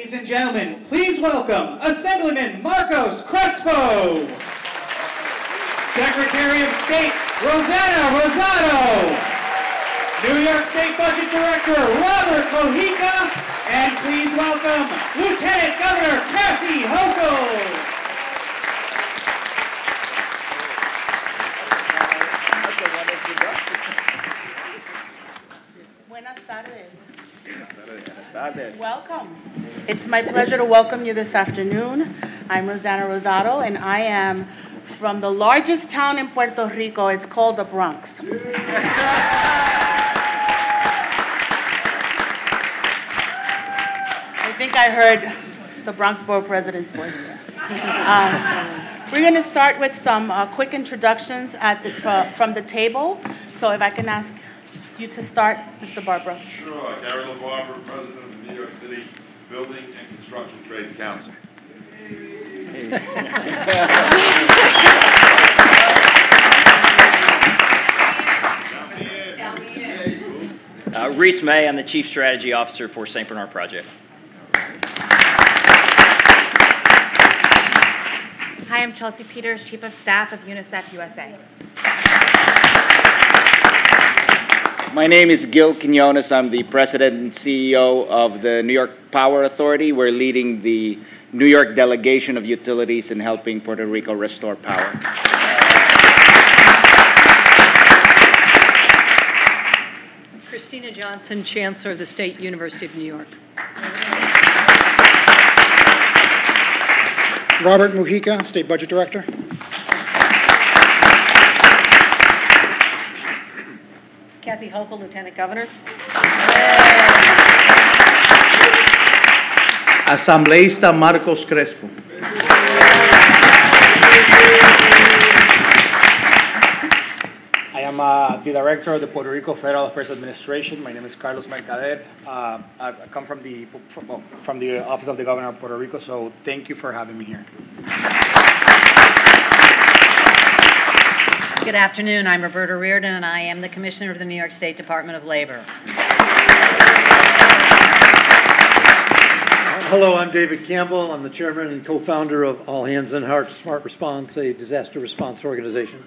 Ladies and gentlemen, please welcome Assemblyman Marcos Crespo, Secretary of State Rosanna Rosado, New York State Budget Director Robert Mojica, and please welcome Lieutenant Governor Kathy Hochul. Buenas tardes. Buenas tardes. Welcome. It's my pleasure to welcome you this afternoon. I'm Rosanna Rosado, and I am from the largest town in Puerto Rico. It's called the Bronx. I think I heard the Bronx Borough President's voice there. We're going to start with some quick introductions from the table. So if I can ask you to start, Mr. Barbara. Sure. Gary LaBarbera, President of the New York City Building and Construction Trades Council. Reese May, I'm the Chief Strategy Officer for St. Bernard Project. Hi, I'm Chelsea Peters, Chief of Staff of UNICEF USA. My name is Gil Quinones. I'm the President and CEO of the New York Power Authority. We're leading the New York delegation of utilities and helping Puerto Rico restore power. Christina Johnson, Chancellor of the State University of New York. Robert Mojica, State Budget Director. Kathy Hochul, Lieutenant Governor. Asambleísta Marcos Crespo. I am the Director of the Puerto Rico Federal Affairs Administration. My name is Carlos Mercader. I come from the Office of the Governor of Puerto Rico, so thank you for having me here. Good afternoon. I'm Roberta Reardon, and I am the Commissioner of the New York State Department of Labor. Hello, I'm David Campbell. I'm the Chairman and co-founder of All Hands and Heart Smart Response, a disaster response organization.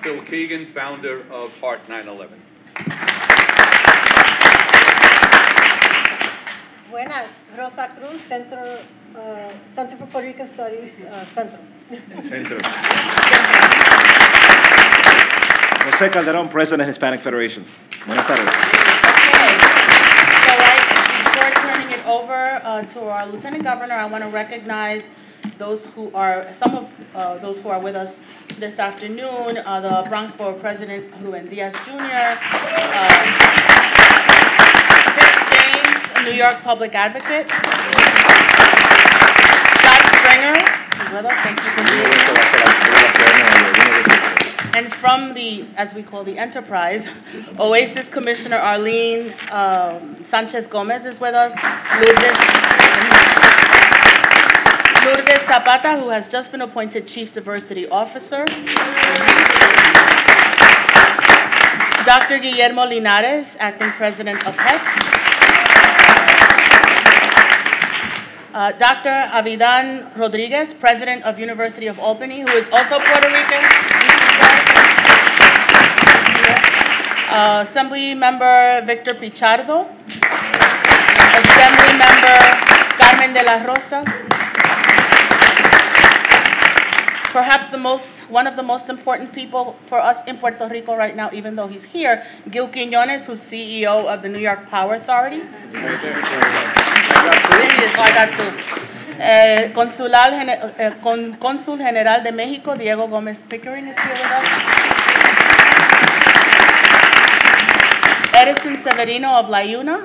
Phil Keegan, founder of Heart 9/11. Buenas, Rosa Cruz, Center for Puerto Rican Studies, Centro. Jose Calderon, President, Hispanic Federation. Buenas tardes. Okay, so before turning it over to our Lieutenant Governor, I want to recognize those who are, some of those who are with us this afternoon, the Bronx Borough President, Ruben Diaz Jr., Tiff James, New York Public Advocate, Scott Stringer, who's with us, thank you for being here. And from the, as we call the enterprise, Oasis Commissioner Arlene Sanchez Gomez is with us, Lourdes Zapata, who has just been appointed Chief Diversity Officer. Dr. Guillermo Linares, Acting President of HESC. Dr. Avidan Rodriguez, President of University of Albany, who is also Puerto Rican. Assembly Member Victor Pichardo. Assembly Member Carmen de la Rosa. Perhaps one of the most important people for us in Puerto Rico right now, even though he's here, Gil Quinones, who's CEO of the New York Power Authority. Consul General de Mexico, Diego Gomez Pickering, is here with us. Edison Severino of La Yuna.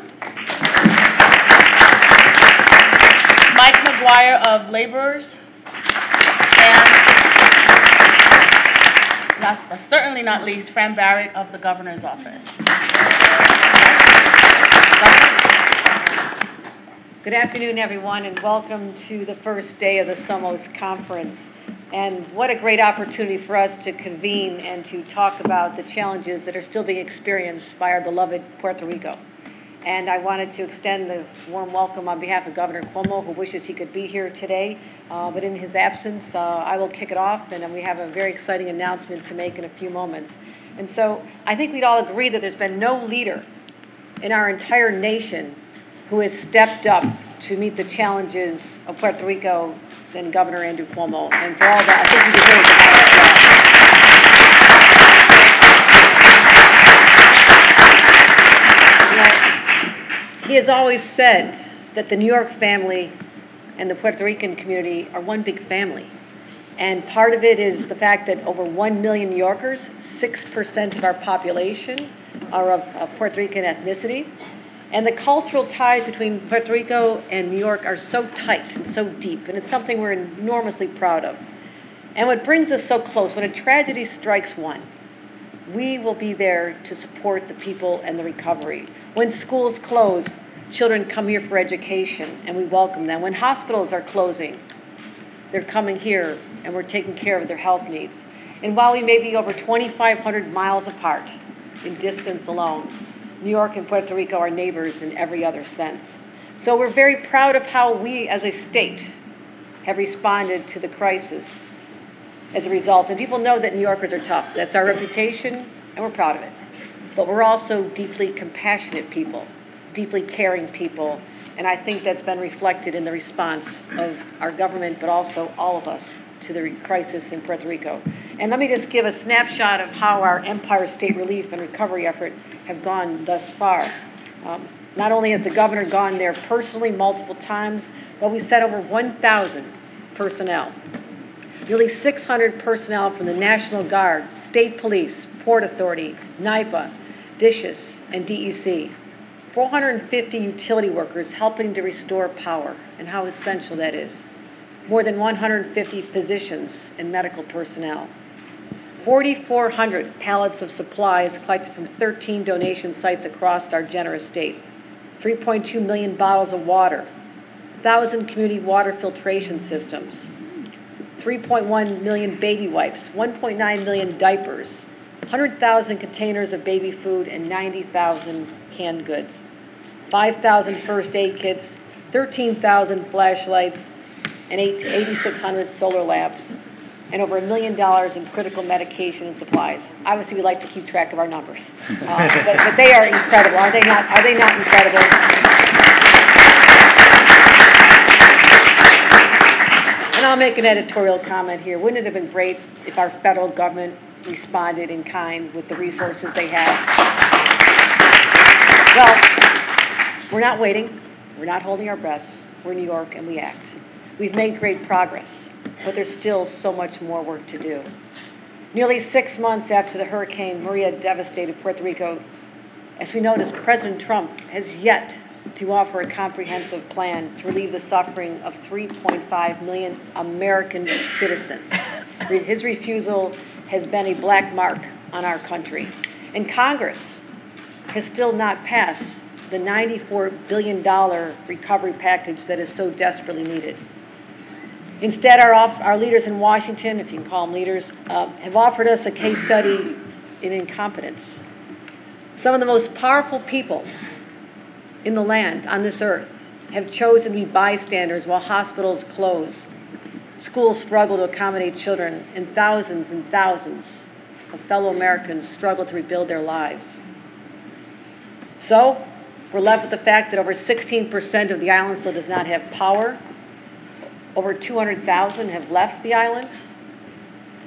Mike McGuire of Laborers. And last but certainly not least, Fran Barrett of the Governor's Office. Good afternoon, everyone, and welcome to the first day of the Somos Conference. And what a great opportunity for us to convene and to talk about the challenges that are still being experienced by our beloved Puerto Rico. And I wanted to extend the warm welcome on behalf of Governor Cuomo, who wishes he could be here today. But in his absence, I will kick it off, and we have a very exciting announcement to make in a few moments. And so I think we'd all agree that there's been no leader in our entire nation who has stepped up to meet the challenges of Puerto Rico than Governor Andrew Cuomo. And for all that, I think he deserves a lot. He has always said that the New York family and the Puerto Rican community are one big family. And part of it is the fact that over 1 million New Yorkers, 6% of our population, are of Puerto Rican ethnicity. And the cultural ties between Puerto Rico and New York are so tight and so deep, and it's something we're enormously proud of. And what brings us so close, when a tragedy strikes one, we will be there to support the people and the recovery. When schools close, children come here for education, and we welcome them. When hospitals are closing, they're coming here, and we're taking care of their health needs. And while we may be over 2,500 miles apart in distance alone, New York and Puerto Rico are neighbors in every other sense. So we're very proud of how we, as a state, have responded to the crisis as a result. And people know that New Yorkers are tough. That's our reputation, and we're proud of it. But we're also deeply compassionate people, deeply caring people, and I think that's been reflected in the response of our government, but also all of us, to the crisis in Puerto Rico. And let me just give a snapshot of how our Empire State Relief and Recovery effort have gone thus far. Not only has the governor gone there personally multiple times, but we sent over 1,000 personnel. Nearly 600 personnel from the National Guard, State Police, Port Authority, NYPA, DISHS, and DEC. 450 utility workers helping to restore power, and how essential that is. More than 150 physicians and medical personnel. 4,400 pallets of supplies collected from 13 donation sites across our generous state. 3.2 million bottles of water. 1,000 community water filtration systems. 3.1 million baby wipes. 1.9 million diapers. 100,000 containers of baby food and 90,000 canned goods. 5,000 first aid kits. 13,000 flashlights. And 8,600 solar lamps, and over $1 million in critical medication and supplies. Obviously, we like to keep track of our numbers, but they are incredible. Are they not? Are they not incredible? And I'll make an editorial comment here. Wouldn't it have been great if our federal government responded in kind with the resources they have? Well, we're not waiting. We're not holding our breaths. We're New York, and we act. We've made great progress, but there's still so much more work to do. Nearly 6 months after the Hurricane Maria devastated Puerto Rico, as we noticed, President Trump has yet to offer a comprehensive plan to relieve the suffering of 3.5 million American citizens. His refusal has been a black mark on our country. And Congress has still not passed the $94 billion recovery package that is so desperately needed. Instead, our leaders in Washington, if you can call them leaders, have offered us a case study in incompetence. Some of the most powerful people in the land, on this earth, have chosen to be bystanders while hospitals close, schools struggle to accommodate children, and thousands of fellow Americans struggle to rebuild their lives. So, we're left with the fact that over 16% of the island still does not have power. Over 200,000 have left the island.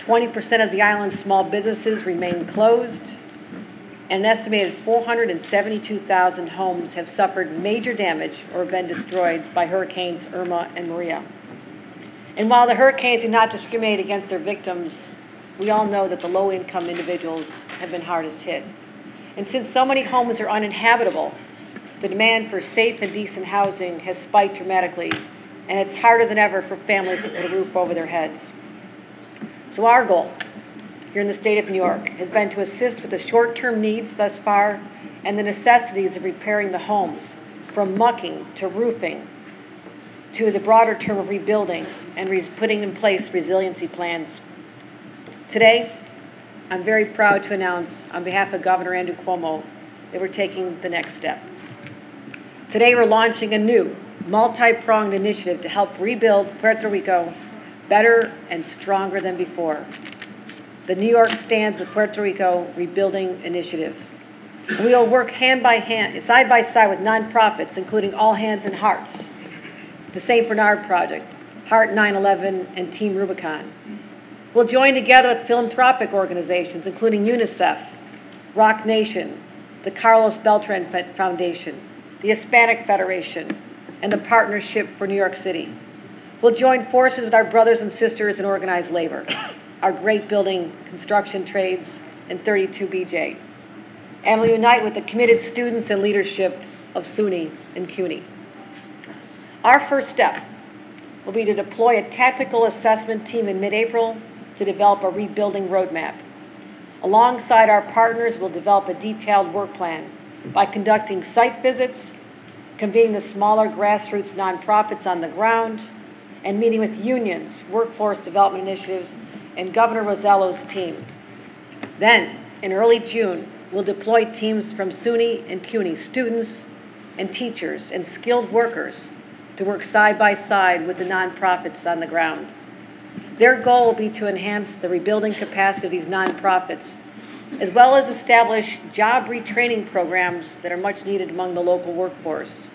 20% of the island's small businesses remain closed. And an estimated 472,000 homes have suffered major damage or been destroyed by Hurricanes Irma and Maria. And while the hurricanes do not discriminate against their victims, we all know that the low-income individuals have been hardest hit. And since so many homes are uninhabitable, the demand for safe and decent housing has spiked dramatically, and it's harder than ever for families to put a roof over their heads. So our goal here in the state of New York has been to assist with the short-term needs thus far and the necessities of repairing the homes, from mucking to roofing to the broader term of rebuilding and putting in place resiliency plans. Today, I'm very proud to announce on behalf of Governor Andrew Cuomo that we're taking the next step. Today we're launching a new, multi-pronged initiative to help rebuild Puerto Rico better and stronger than before. The New York Stands with Puerto Rico Rebuilding Initiative. We will work hand by hand, side by side with nonprofits, including All Hands and Hearts, the St. Bernard Project, Heart 9/11, and Team Rubicon. We'll join together with philanthropic organizations, including UNICEF, Rock Nation, the Carlos Beltran Foundation, the Hispanic Federation, and the Partnership for New York City. We'll join forces with our brothers and sisters in organized labor, our great building, construction trades, and 32BJ. And we'll unite with the committed students and leadership of SUNY and CUNY. Our first step will be to deploy a tactical assessment team in mid-April to develop a rebuilding roadmap. Alongside our partners, we'll develop a detailed work plan by conducting site visits, convening the smaller grassroots nonprofits on the ground, and meeting with unions, workforce development initiatives, and Governor Rosello's team. Then, in early June, we'll deploy teams from SUNY and CUNY, students and teachers and skilled workers, to work side by side with the nonprofits on the ground. Their goal will be to enhance the rebuilding capacity of these nonprofits, as well as establish job retraining programs that are much needed among the local workforce.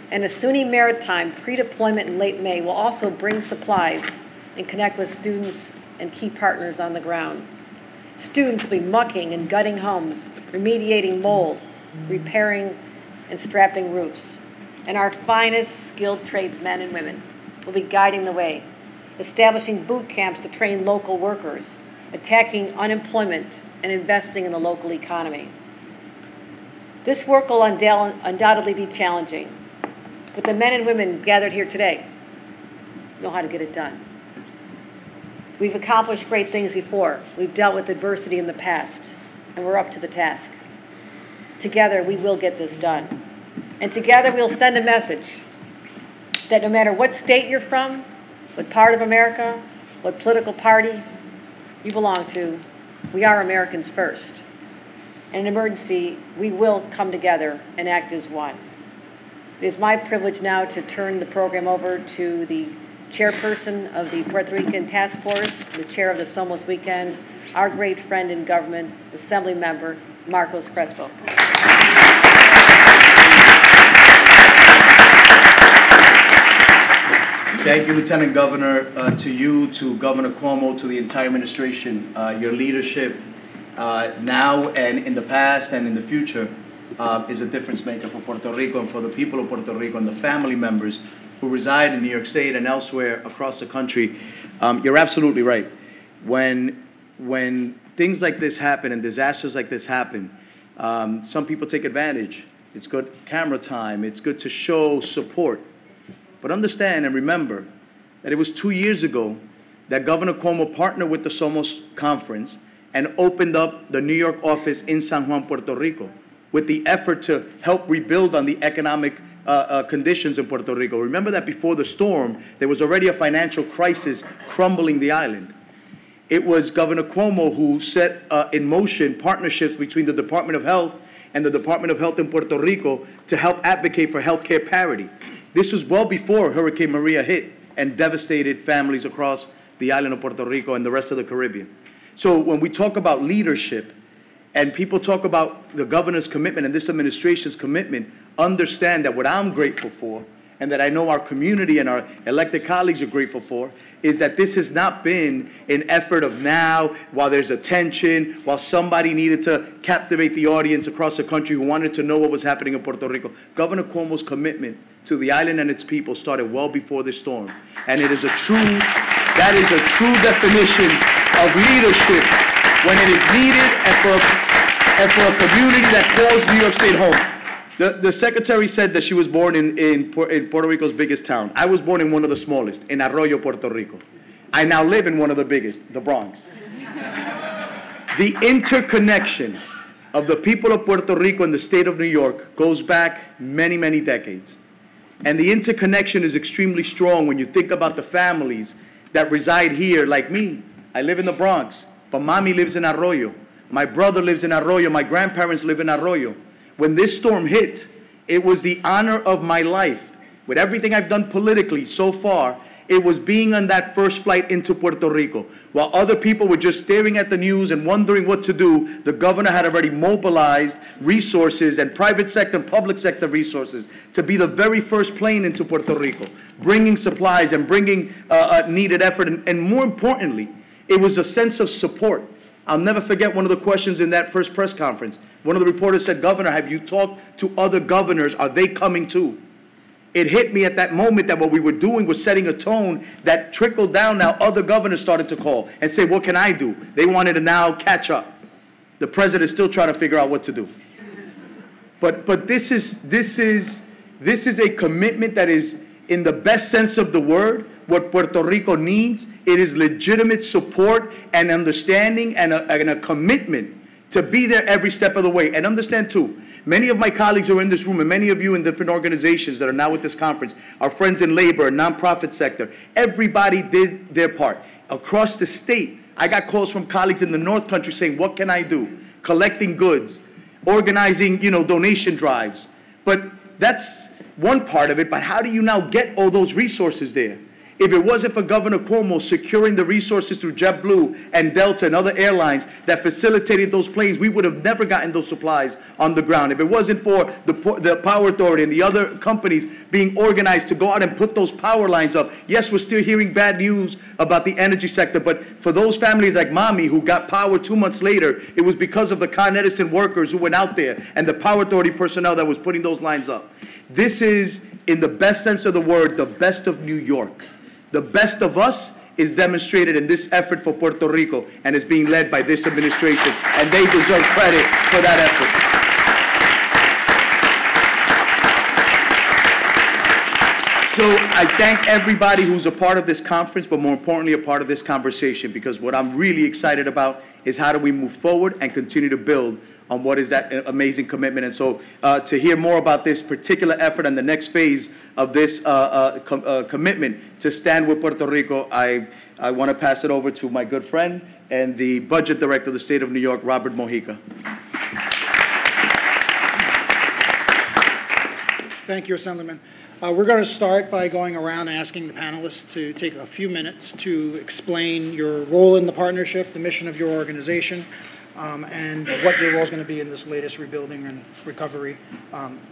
And a SUNY Maritime pre-deployment in late May will also bring supplies and connect with students and key partners on the ground. Students will be mucking and gutting homes, remediating mold, repairing and strapping roofs. And our finest skilled tradesmen and women will be guiding the way, establishing boot camps to train local workers, attacking unemployment, and investing in the local economy. This work will undoubtedly be challenging, but the men and women gathered here today know how to get it done. We've accomplished great things before. We've dealt with adversity in the past, and we're up to the task. Together, we will get this done. And together, we'll send a message that no matter what state you're from, what part of America, what political party you belong to, we are Americans first. In an emergency, we will come together and act as one. It is my privilege now to turn the program over to the chairperson of the Puerto Rican Task Force, the chair of the Somos Weekend, our great friend in government, Assembly Member Marcos Crespo. Thank you, Lieutenant Governor, to you, to Governor Cuomo, to the entire administration. Your leadership now and in the past and in the future is a difference maker for Puerto Rico and for the people of Puerto Rico and the family members who reside in New York State and elsewhere across the country. You're absolutely right. When things like this happen and disasters like this happen, some people take advantage. It's good camera time. It's good to show support. But understand and remember that it was 2 years ago that Governor Cuomo partnered with the Somos Conference and opened up the New York office in San Juan, Puerto Rico, with the effort to help rebuild on the economic conditions in Puerto Rico. Remember that before the storm, there was already a financial crisis crumbling the island. It was Governor Cuomo who set in motion partnerships between the Department of Health and the Department of Health in Puerto Rico to help advocate for health care parity. This was well before Hurricane Maria hit and devastated families across the island of Puerto Rico and the rest of the Caribbean. So when we talk about leadership and people talk about the governor's commitment and this administration's commitment, understand that what I'm grateful for and that I know our community and our elected colleagues are grateful for is that this has not been an effort of now, while there's a tension, while somebody needed to captivate the audience across the country who wanted to know what was happening in Puerto Rico. Governor Cuomo's commitment to the island and its people started well before this storm. And it is that is a true definition of leadership when it is needed and for a community that calls New York State home. The secretary said that she was born in Puerto Rico's biggest town. I was born in one of the smallest, in Arroyo, Puerto Rico. I now live in one of the biggest, the Bronx. The interconnection of the people of Puerto Rico and the state of New York goes back many, many decades. And the interconnection is extremely strong when you think about the families that reside here, like me. I live in the Bronx, but mommy lives in Arroyo. My brother lives in Arroyo. My grandparents live in Arroyo. When this storm hit, It was the honor of my life. With everything I've done politically so far, it was being on that first flight into Puerto Rico. While other people were just staring at the news and wondering what to do, the governor had already mobilized resources and private sector and public sector resources to be the very first plane into Puerto Rico, bringing supplies and bringing needed effort. And more importantly, it was a sense of support. I'll never forget one of the questions in that first press conference. One of the reporters said, "Governor, have you talked to other governors? Are they coming too?" It hit me at that moment that what we were doing was setting a tone that trickled down. Now other governors started to call and say, "What can I do?" They wanted to now catch up. The president's still trying to figure out what to do. But this is a commitment that is, in the best sense of the word, what Puerto Rico needs. It is legitimate support and understanding and a commitment to be there every step of the way. And understand too, many of my colleagues who are in this room and many of you in different organizations that are now at this conference, our friends in labor, nonprofit sector, everybody did their part. Across the state, I got calls from colleagues in the North Country saying, "What can I do?" Collecting goods, organizing, donation drives. But that's one part of it, but how do you now get all those resources there? If it wasn't for Governor Cuomo securing the resources through JetBlue and Delta and other airlines that facilitated those planes, we would have never gotten those supplies on the ground. If it wasn't for the Power Authority and the other companies being organized to go out and put those power lines up, yes, we're still hearing bad news about the energy sector, but for those families like Mommy who got power 2 months later, it was because of the Con Edison workers who went out there and the Power Authority personnel that was putting those lines up. This is, in the best sense of the word, the best of New York. The best of us is demonstrated in this effort for Puerto Rico and is being led by this administration, and they deserve credit for that effort. So I thank everybody who's a part of this conference, but more importantly, a part of this conversation, because what I'm really excited about is how do we move forward and continue to build on what is that amazing commitment. And so to hear more about this particular effort and the next phase of this commitment to stand with Puerto Rico, I want to pass it over to my good friend and the Budget Director of the State of New York, Robert Mojica. Thank you, Assemblyman. We're going to start by going around and asking the panelists to take a few minutes to explain your role in the partnership, the mission of your organization, and what your role is going to be in this latest rebuilding and recovery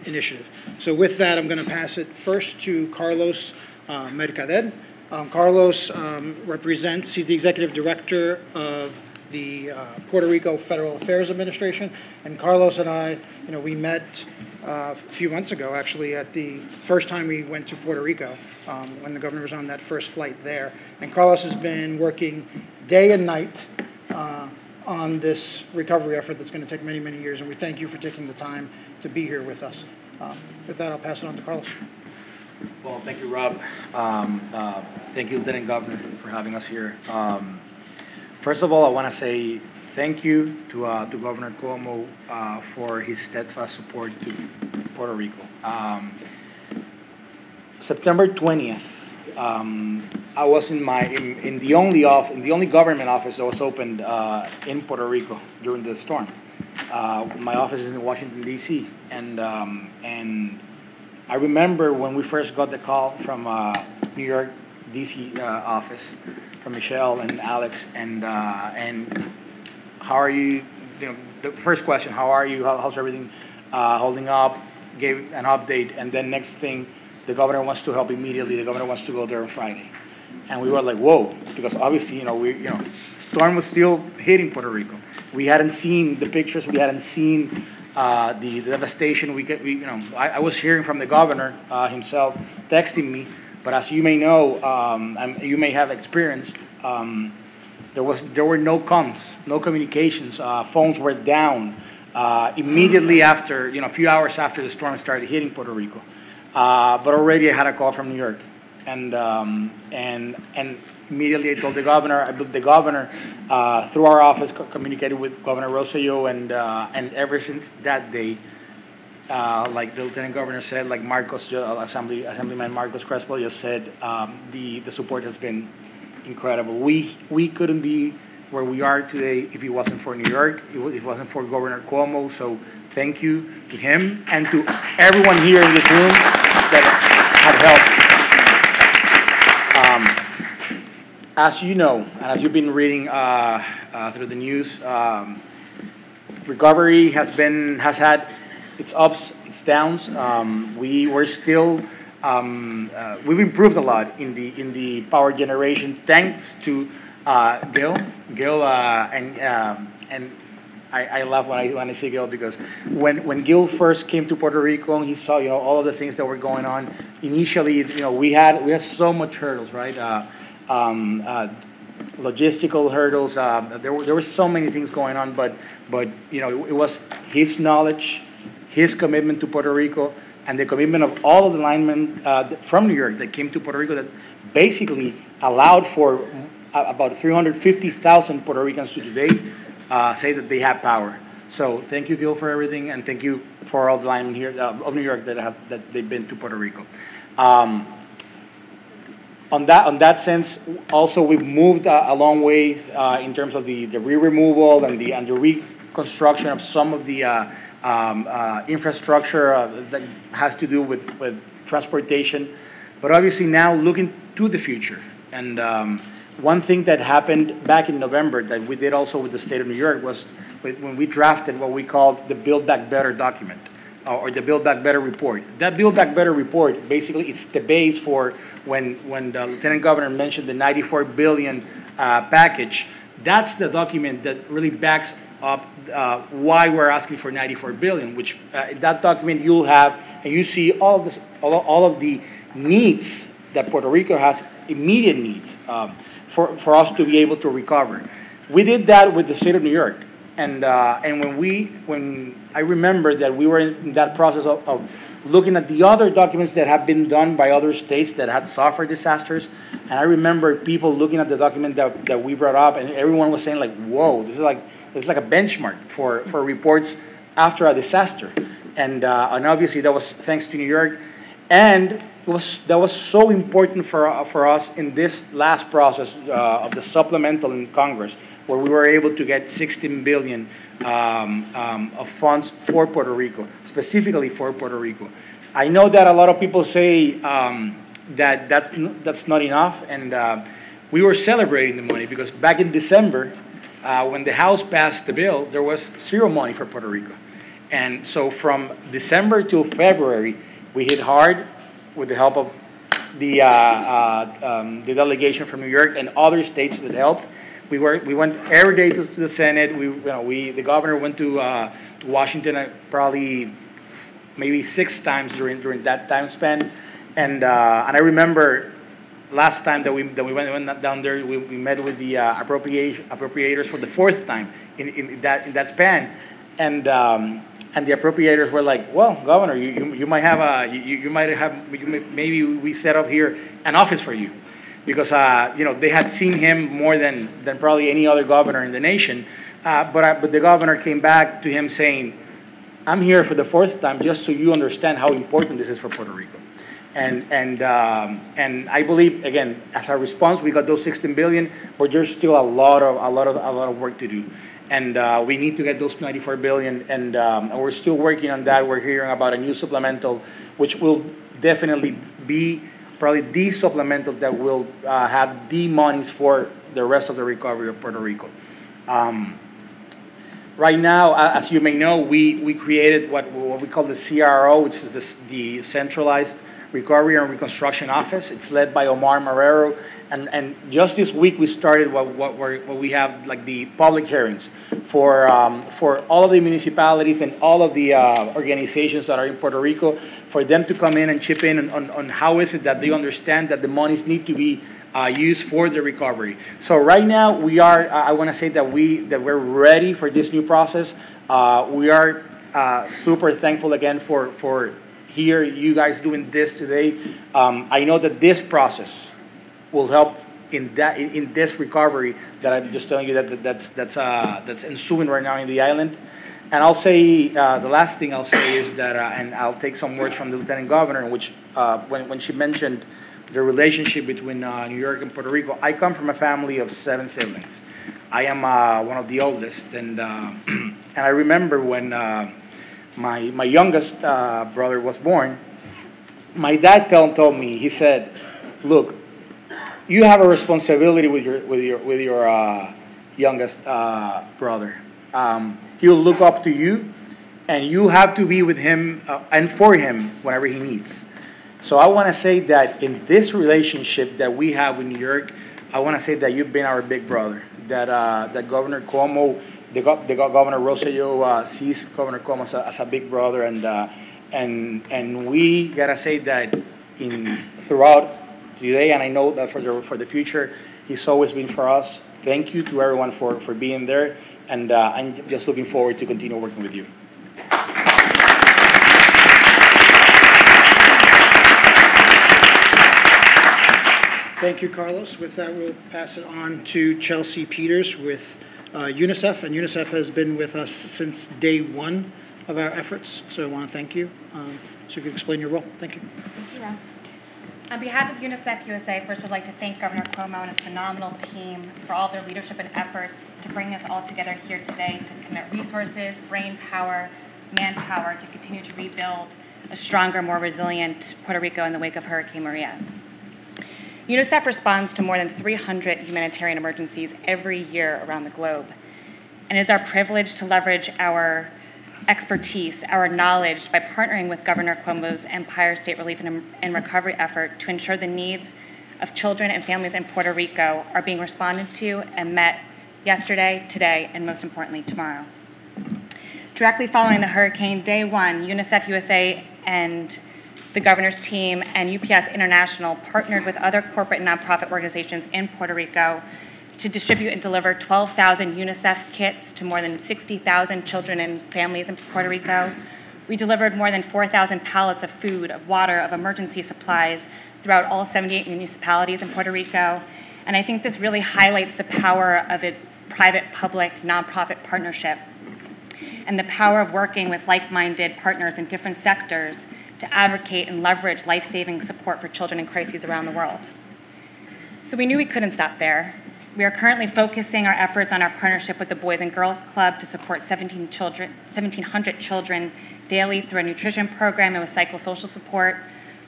initiative. So with that, I'm going to pass it first to Carlos Mercader. Carlos represents, he's the Executive Director of the Puerto Rico Federal Affairs Administration. And Carlos and I, we met a few months ago, actually, at the first time we went to Puerto Rico, when the governor was on that first flight there. And Carlos has been working day and night on this recovery effort that's going to take many, many years, and we thank you for taking the time to be here with us. With that, I'll pass it on to Carlos. Well, thank you, Rob. Thank you, Lieutenant Governor, for having us here. First of all, I want to say thank you to Governor Cuomo for his steadfast support to Puerto Rico. September 20th, I was in the only government office that was opened in Puerto Rico during the storm. My office is in Washington D.C. and I remember when we first got the call from New York D.C. Office from Michelle and Alex and how are you? The first question, how are you? How's everything holding up? Gave an update, and then next thing, the governor wants to help immediately. The governor wants to go there on Friday. And we were like, whoa, because obviously, storm was still hitting Puerto Rico. We hadn't seen the pictures. We hadn't seen the devastation. I was hearing from the governor himself, texting me. But as you may know, and you may have experienced, there were no comms, no communications. Phones were down immediately after, a few hours after the storm started hitting Puerto Rico. But already I had a call from New York, and immediately I told the governor. The governor, through our office, communicated with Governor Rosselló, and ever since that day, like the Lieutenant Governor said, like Marcos, Assemblyman Marcos Crespo just said, the support has been incredible. We couldn't be where we are today if it wasn't for New York, it wasn't for Governor Cuomo. So thank you to him and to everyone here in this room that have helped. As you know, and as you've been reading through the news, recovery has had its ups, its downs. We're still we've improved a lot in the power generation thanks to Gil, and I laugh when I see Gil because when Gil first came to Puerto Rico and he saw all of the things that were going on. Initially, we had so much hurdles, right? Logistical hurdles. There were so many things going on, but it was his knowledge, his commitment to Puerto Rico, and the commitment of all of the linemen from New York that came to Puerto Rico that basically allowed for about 350,000 Puerto Ricans to today say that they have power. So thank you, Gil, for everything, and thank you for all the linemen here of New York that they've been to Puerto Rico. On that sense, also we've moved a long way in terms of the re-removal and the reconstruction of some of the infrastructure that has to do with transportation. But obviously now looking to the future. And one thing that happened back in November that we did also with the state of New York was when we drafted what we called the Build Back Better document, or the Build Back Better report. That Build Back Better report, basically it's the base for when the Lieutenant Governor mentioned the $94 billion package. That's the document that really backs up why we're asking for $94 billion, which that document you'll have, and you see all of the needs that Puerto Rico has, immediate needs for us to be able to recover. We did that with the state of New York, and when I remember that we were in that process of looking at the other documents that have been done by other states that had suffered disasters, and I remember people looking at the document that we brought up, and everyone was saying like, "Whoa, this is like a benchmark for reports after a disaster," and obviously that was thanks to New York, and that was so important for us in this last process of the supplemental in Congress, where we were able to get $16 billion of funds for Puerto Rico, specifically for Puerto Rico. I know that a lot of people say that that's not enough, and we were celebrating the money because back in December, when the House passed the bill, there was zero money for Puerto Rico. And so from December till February, we hit hard with the help of the delegation from New York and other states that helped. We went every day to the Senate. The governor went to Washington probably maybe 6 times during that time span, and I remember last time that we went down there, we met with the appropriators for the 4th time in that span, and the appropriators were like, "Well, Governor, you might have maybe we set up here an office for you." Because they had seen him more than probably any other governor in the nation, but the governor came back to him saying, "I'm here for the 4th time just so you understand how important this is for Puerto Rico," and I believe again as a response we got those $16 billion, but there's still a lot of work to do, and we need to get those $94 billion, and we're still working on that. We're hearing about a new supplemental, which will definitely be probably the supplemental that will have the monies for the rest of the recovery of Puerto Rico. Right now, as you may know, we created what we call the CRO, which is the Centralized Recovery and Reconstruction Office. It's led by Omar Marrero, and just this week we started what we have like the public hearings for all of the municipalities and all of the organizations that are in Puerto Rico, for them to come in and chip in on how is it that they understand that the monies need to be used for the recovery. So right now we are, I want to say that we're ready for this new process. We are super thankful again for here you guys doing this today. I know that this process will help in this recovery that I'm just telling you that's ensuing right now in the island. And I'll say the last thing I'll say is that, and I'll take some words from the Lieutenant Governor, in which when she mentioned the relationship between New York and Puerto Rico. I come from a family of 7 siblings. I am one of the oldest, and and I remember when my youngest brother was born. My dad told me, he said, "Look, you have a responsibility with your youngest brother. He'll look up to you, and you have to be with him and for him whenever he needs." So I want to say that in this relationship that we have with New York, I want to say that you've been our big brother. That Governor Cuomo, the Governor Rosselló sees Governor Cuomo as a big brother, and we gotta say that throughout today, and I know that for the future, he's always been for us. Thank you to everyone for being there, and I'm just looking forward to continue working with you. Thank you, Carlos. With that, we'll pass it on to Chelsea Peters with UNICEF, and UNICEF has been with us since day one of our efforts, so I want to thank you. So you can explain your role. Thank you. Thank you, Ron. On behalf of UNICEF USA, first we'd like to thank Governor Cuomo and his phenomenal team for all their leadership and efforts to bring us all together here today to commit resources, brain power, manpower to continue to rebuild a stronger, more resilient Puerto Rico in the wake of Hurricane Maria. UNICEF responds to more than 300 humanitarian emergencies every year around the globe. And it is our privilege to leverage our expertise, our knowledge, by partnering with Governor Cuomo's Empire State Relief and Recovery effort to ensure the needs of children and families in Puerto Rico are being responded to and met yesterday, today, and most importantly, tomorrow. Directly following the hurricane, day one, UNICEF USA and the governor's team and UPS International partnered with other corporate and nonprofit organizations in Puerto Rico to distribute and deliver 12,000 UNICEF kits to more than 60,000 children and families in Puerto Rico. We delivered more than 4,000 pallets of food, of water, of emergency supplies throughout all 78 municipalities in Puerto Rico. And I think this really highlights the power of a private-public nonprofit partnership and the power of working with like-minded partners in different sectors to advocate and leverage life-saving support for children in crises around the world. So we knew we couldn't stop there. We are currently focusing our efforts on our partnership with the Boys and Girls Club to support 1,700 children daily through a nutrition program and with psychosocial support.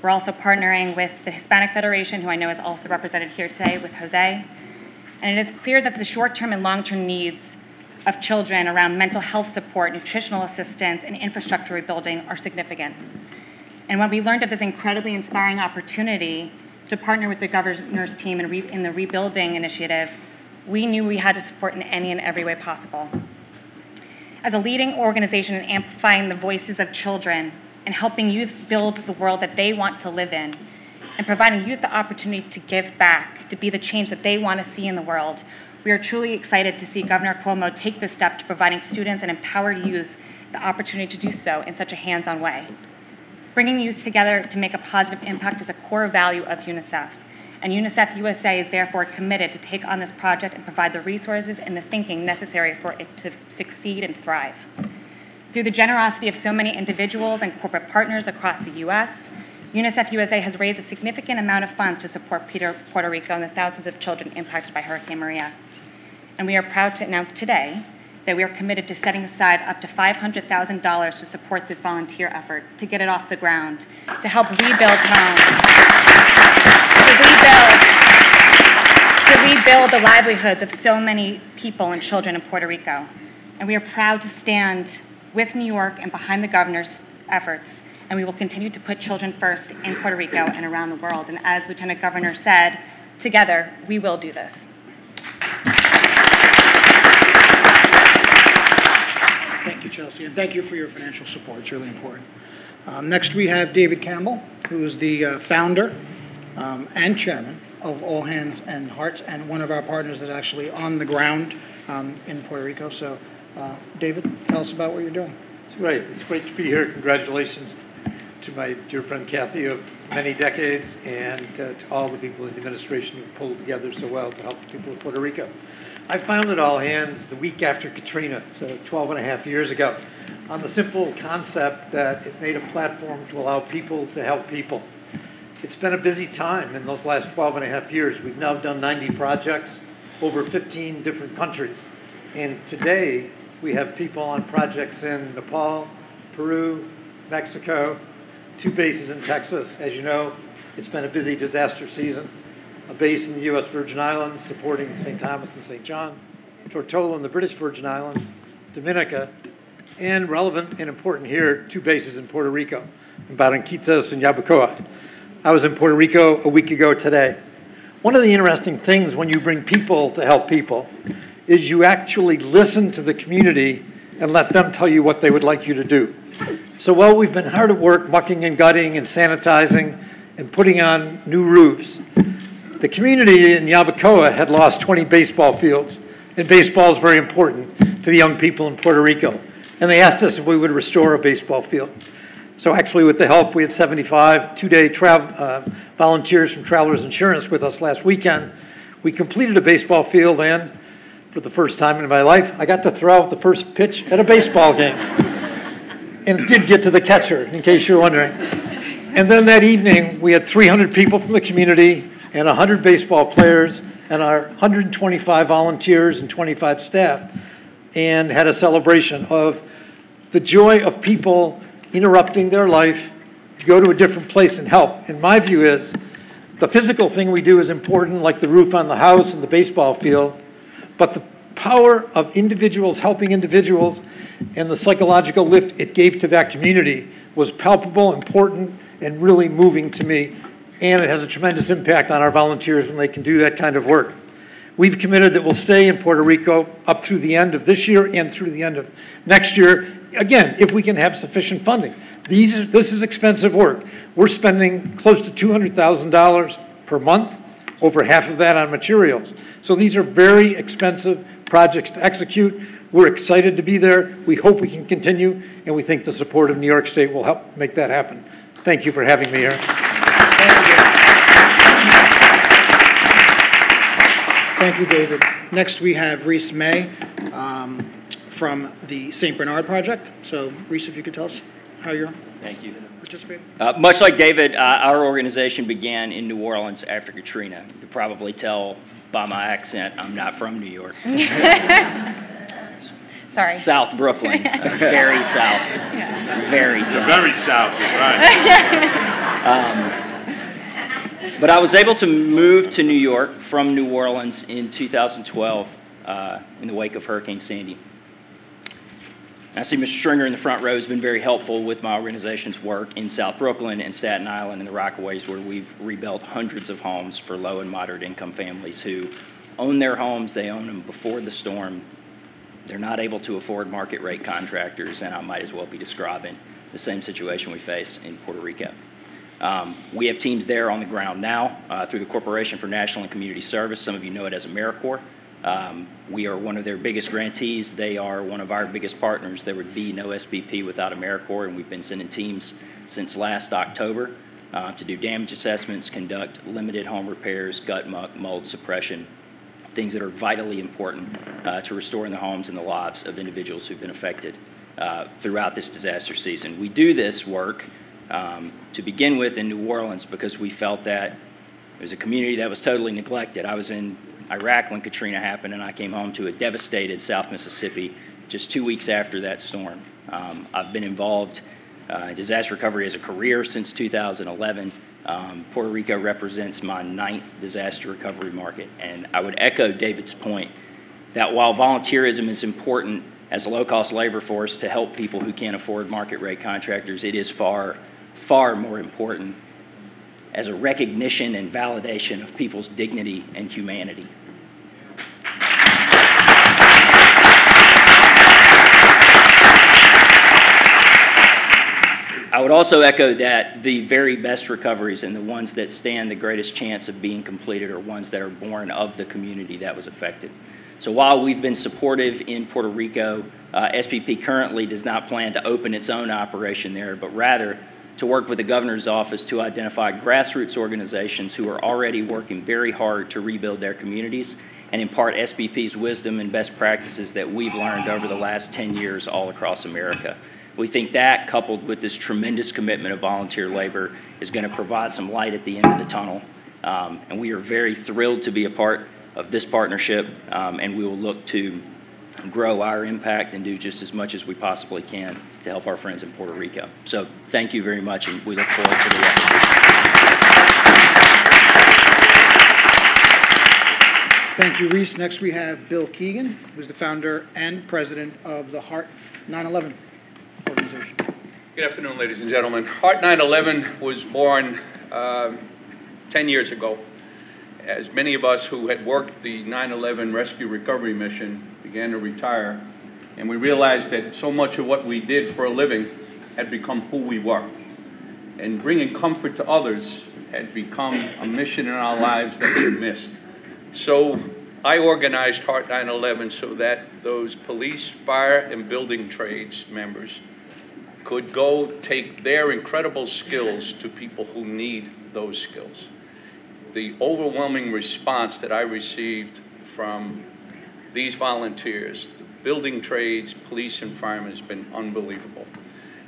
We're also partnering with the Hispanic Federation, who I know is also represented here today, with Jose. And it is clear that the short-term and long-term needs of children around mental health support, nutritional assistance, and infrastructure rebuilding are significant. And when we learned of this incredibly inspiring opportunity to partner with the governor's team in the rebuilding initiative, we knew we had to support in any and every way possible. As a leading organization in amplifying the voices of children and helping youth build the world that they want to live in, and providing youth the opportunity to give back, to be the change that they want to see in the world, we are truly excited to see Governor Cuomo take this step to providing students and empowered youth the opportunity to do so in such a hands-on way. Bringing youth together to make a positive impact is a core value of UNICEF, and UNICEF USA is therefore committed to take on this project and provide the resources and the thinking necessary for it to succeed and thrive. Through the generosity of so many individuals and corporate partners across the U.S., UNICEF USA has raised a significant amount of funds to support Puerto Rico and the thousands of children impacted by Hurricane Maria. And we are proud to announce today that we are committed to setting aside up to $500,000 to support this volunteer effort, to get it off the ground, to help rebuild homes, to rebuild the livelihoods of so many people and children in Puerto Rico. And we are proud to stand with New York and behind the governor's efforts, and we will continue to put children first in Puerto Rico and around the world. And as Lieutenant Governor said, together, we will do this. Thank you, Chelsea, and thank you for your financial support. It's really important. Next, we have David Campbell, who is the founder and chairman of All Hands and Hearts, and one of our partners that's actually on the ground in Puerto Rico. So, David, tell us about what you're doing. It's great. It's great to be here. Congratulations to my dear friend Kathy of many decades, and to all the people in the administration who pulled together so well to help the people of Puerto Rico. I founded All Hands the week after Katrina, so 12 and a half years ago, on the simple concept that it made a platform to allow people to help people. It's been a busy time in those last 12 and a half years. We've now done 90 projects. over 15 different countries. And today, we have people on projects in Nepal, Peru, Mexico, 2 bases in Texas. As you know, it's been a busy disaster season. A base in the U.S. Virgin Islands supporting St. Thomas and St. John, Tortola in the British Virgin Islands, Dominica, and relevant and important here, 2 bases in Puerto Rico, in Barranquitas and Yabucoa. I was in Puerto Rico a week ago today. One of the interesting things when you bring people to help people is you actually listen to the community and let them tell you what they would like you to do. So while we've been hard at work mucking and gutting and sanitizing and putting on new roofs, the community in Yabucoa had lost 20 baseball fields, and baseball is very important to the young people in Puerto Rico. And they asked us if we would restore a baseball field. So actually, with the help, we had 75 two-day volunteers from Travelers Insurance with us last weekend. We completed a baseball field, and for the first time in my life, I got to throw out the first pitch at a baseball game. And it did get to the catcher, in case you're wondering. And then that evening, we had 300 people from the community and 100 baseball players and our 125 volunteers and 25 staff, and had a celebration of the joy of people interrupting their life to go to a different place and help. And my view is the physical thing we do is important, like the roof on the house and the baseball field, but the power of individuals helping individuals and the psychological lift it gave to that community was palpable, important, and really moving to me. And it has a tremendous impact on our volunteers when they can do that kind of work. We've committed that we'll stay in Puerto Rico up through the end of this year and through the end of next year, again, if we can have sufficient funding. This is expensive work. We're spending close to $200,000 per month, over half of that on materials. So these are very expensive projects to execute. We're excited to be there. We hope we can continue, and we think the support of New York State will help make that happen. Thank you for having me here. Thank you, David. Next, we have Reese May from the St. Bernard Project. So, Reese, if you could tell us how you're Thank you. participating. Much like David, our organization began in New Orleans after Katrina. You could probably tell by my accent, I'm not from New York. Sorry. South Brooklyn, very south, very south. Very south, right. But I was able to move to New York from New Orleans in 2012 in the wake of Hurricane Sandy. And I see Mr. Stringer in the front row has been very helpful with my organization's work in South Brooklyn and Staten Island and the Rockaways, where we've rebuilt hundreds of homes for low and moderate income families who own their homes. They own them before the storm. They're not able to afford market rate contractors, and I might as well be describing the same situation we face in Puerto Rico. We have teams there on the ground now through the Corporation for National and Community Service. Some of you know it as AmeriCorps. We are one of their biggest grantees. They are one of our biggest partners. There would be no SBP without AmeriCorps, and we've been sending teams since last October to do damage assessments, conduct limited home repairs, gut muck, mold suppression, things that are vitally important to restoring the homes and the lives of individuals who've been affected throughout this disaster season. We do this work to begin with in New Orleans because we felt that it was a community that was totally neglected. I was in Iraq when Katrina happened, and I came home to a devastated South Mississippi just 2 weeks after that storm. I've been involved in disaster recovery as a career since 2011. Puerto Rico represents my 9th disaster recovery market, and I would echo David's point that while volunteerism is important as a low-cost labor force to help people who can't afford market rate contractors, it is far, far more important as a recognition and validation of people's dignity and humanity. I would also echo that the very best recoveries and the ones that stand the greatest chance of being completed are ones that are born of the community that was affected. So while we've been supportive in Puerto Rico, SPP currently does not plan to open its own operation there, but rather to work with the governor's office to identify grassroots organizations who are already working very hard to rebuild their communities and impart SPP's wisdom and best practices that we've learned over the last 10 years all across America. We think that, coupled with this tremendous commitment of volunteer labor, is going to provide some light at the end of the tunnel. And we are very thrilled to be a part of this partnership, and we will look to grow our impact and do just as much as we possibly can to help our friends in Puerto Rico. So thank you very much, and we look forward to the rest. Thank you, Reese. Next we have Bill Keegan, who's the founder and president of the Heart 9/11 organization. Good afternoon, ladies and gentlemen. Heart 9/11 was born 10 years ago, as many of us who had worked the 9/11 rescue recovery mission began to retire, and we realized that so much of what we did for a living had become who we were. And bringing comfort to others had become a mission in our lives that we missed. So I organized Heart 9/11 so that those police, fire, and building trades members could go take their incredible skills to people who need those skills. The overwhelming response that I received from these volunteers, the building trades, police, and firemen, has been unbelievable.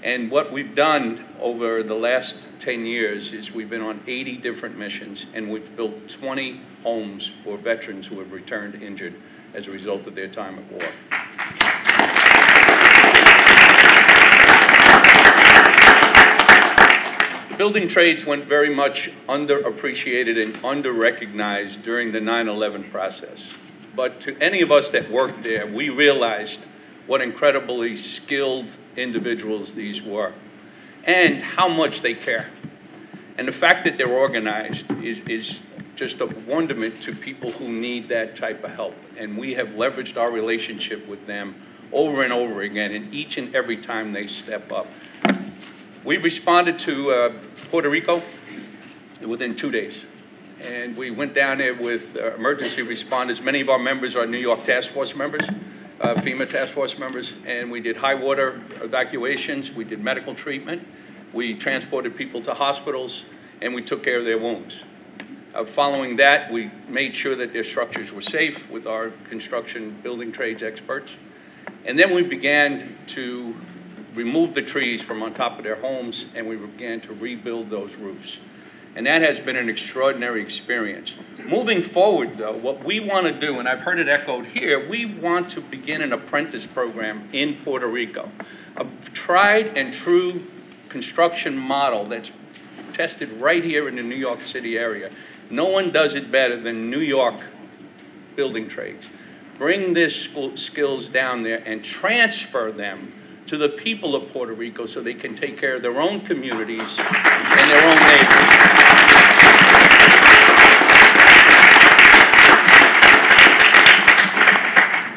And what we've done over the last 10 years is we've been on 80 different missions, and we've built 20 homes for veterans who have returned injured as a result of their time at war. The building trades went very much underappreciated and under-recognized during the 9/11 process. But to any of us that worked there, we realized what incredibly skilled individuals these were and how much they care. And the fact that they're organized is just a wonderment to people who need that type of help. And we have leveraged our relationship with them over and over again, and each and every time they step up. We responded to Puerto Rico within 2 days. And we went down there with emergency responders. Many of our members are New York task force members, FEMA task force members, and we did high water evacuations, we did medical treatment, we transported people to hospitals, and we took care of their wounds. Following that, we made sure that their structures were safe with our construction building trades experts. And then we began to remove the trees from on top of their homes, and we began to rebuild those roofs. And that has been an extraordinary experience. Moving forward, though, what we want to do, and I've heard it echoed here, we want to begin an apprentice program in Puerto Rico. A tried and true construction model that's tested right here in the New York City area. No one does it better than New York building trades. Bring their skills down there and transfer them to the people of Puerto Rico so they can take care of their own communities and their own neighbors.